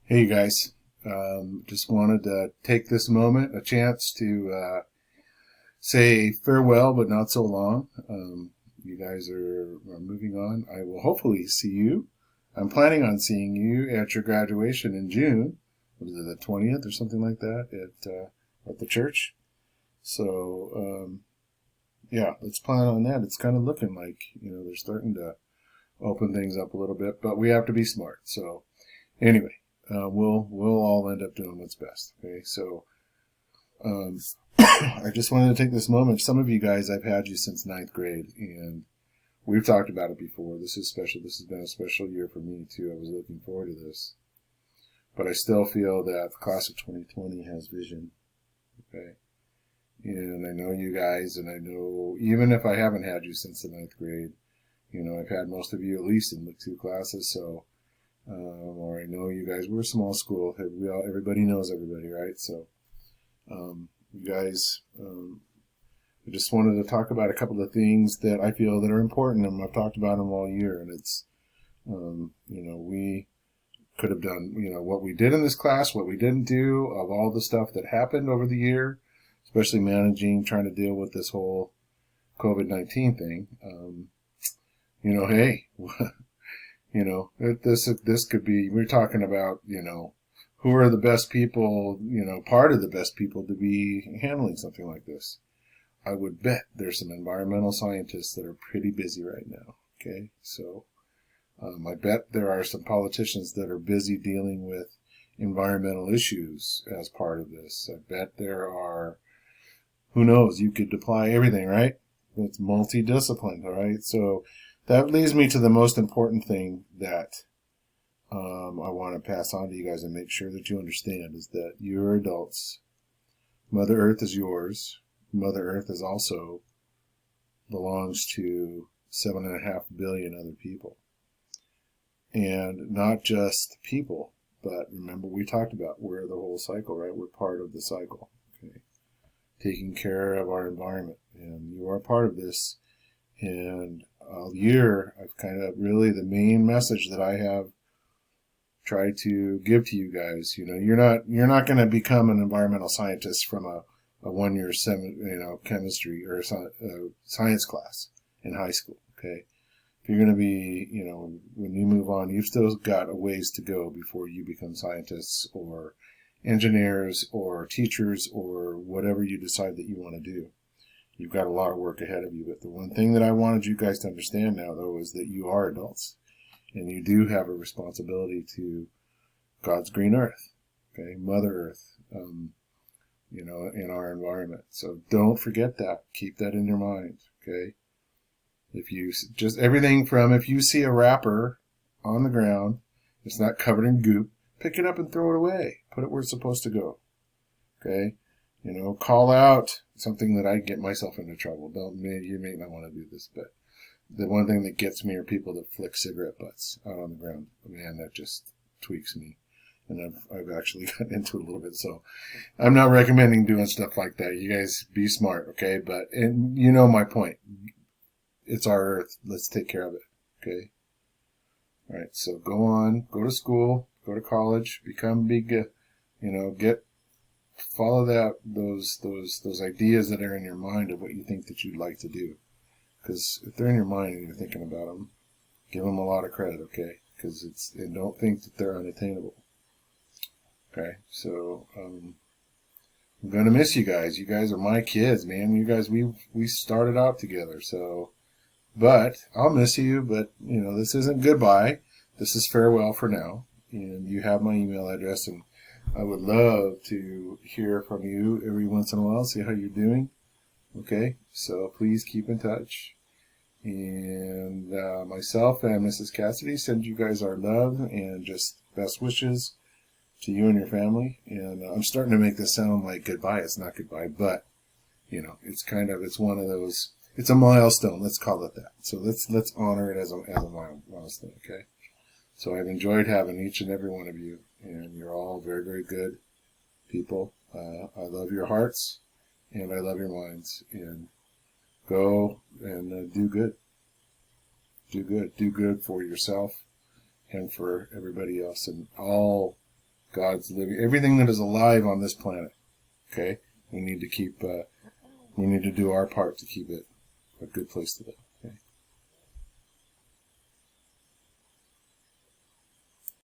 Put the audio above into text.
Hey you guys, just wanted to take this moment, a chance to say farewell, but not so long. You guys are moving on. I will hopefully see you. I'm planning on seeing you at your graduation in June. Was it the 20th or something like that at the church? So yeah, let's plan on that. It's kind of looking like they're starting to open things up a little bit, but we have to be smart. So anyway, we'll all end up doing what's best. Okay, so um, I just wanted to take this moment. Some of you guys, I've had you since ninth grade, and we've talked about it before. This is special. This has been a special year for me too. I was looking forward to this, but I still feel that the class of 2020 has vision. Okay, and I know you guys, and I know even if I haven't had you since the ninth grade, I've had most of you at least in the two classes. So or I know you guys, we're a small school. Everybody knows everybody, right? So, you guys, I just wanted to talk about a couple of things that I feel that are important, and I've talked about them all year. And it's, we could have done, what we did in this class, what we didn't do, of all the stuff that happened over the year, especially trying to deal with this whole COVID-19 thing. Hey. This could be, we're talking about, who are the best people, part of the best people to be handling something like this. I would bet there's some environmental scientists that are pretty busy right now. Okay. So, I bet there are some politicians that are busy dealing with environmental issues as part of this. I bet there are, who knows, you could apply everything, right? It's multidisciplined. All right. So, that leads me to the most important thing that I want to pass on to you guys and make sure that you understand is that you're adults. Mother Earth is yours. Mother Earth is also belongs to 7.5 billion other people. And not just people, but remember we talked about we're the whole cycle, right? We're part of the cycle. Okay. Taking care of our environment. And you are part of this. And all year, I've kind of really the main message that I have tried to give to you guys. You're not going to become an environmental scientist from a 1 year chemistry or science class in high school. Okay, if you're going to be, when you move on, you've still got a ways to go before you become scientists or engineers or teachers or whatever you decide that you want to do. You've got a lot of work ahead of you. But the one thing that I wanted you guys to understand now, though, is that you are adults. And you do have a responsibility to God's green earth, okay, Mother Earth, in our environment. So don't forget that. Keep that in your mind, okay? If you just everything from if you see a wrapper on the ground, it's not covered in goop, pick it up and throw it away. Put it where it's supposed to go, okay? Call out something that I get myself into trouble. You may not want to do this, but the one thing that gets me are people that flick cigarette butts out on the ground. Man, that just tweaks me. And I've actually gotten into it a little bit. So I'm not recommending doing stuff like that. You guys be smart, okay? And you know my point. It's our earth. Let's take care of it, okay? All right, so go to school, go to college, become big, follow those ideas that are in your mind of what you think that you'd like to do. Because if they're in your mind and you're thinking about them, give them a lot of credit, okay? And don't think that they're unattainable. Okay, so I'm gonna miss you guys. You guys are my kids, man. You guys, we started out together, so. But I'll miss you. But this isn't goodbye. This is farewell for now. And you have my email address, and I would love to hear from you every once in a while, see how you're doing. Okay, so please keep in touch. And myself and Mrs. Cassidy send you guys our love and just best wishes to you and your family. And I'm starting to make this sound like goodbye. It's not goodbye, but it's one of those. It's a milestone. Let's call it that. So let's honor it as a milestone. Okay. So I've enjoyed having each and every one of you, and you're all very, very good people. I love your hearts, and I love your minds. And go and do good. Do good. Do good for yourself and for everybody else, and all God's living, everything that is alive on this planet. Okay, we need to keep, we need to do our part to keep it a good place to live.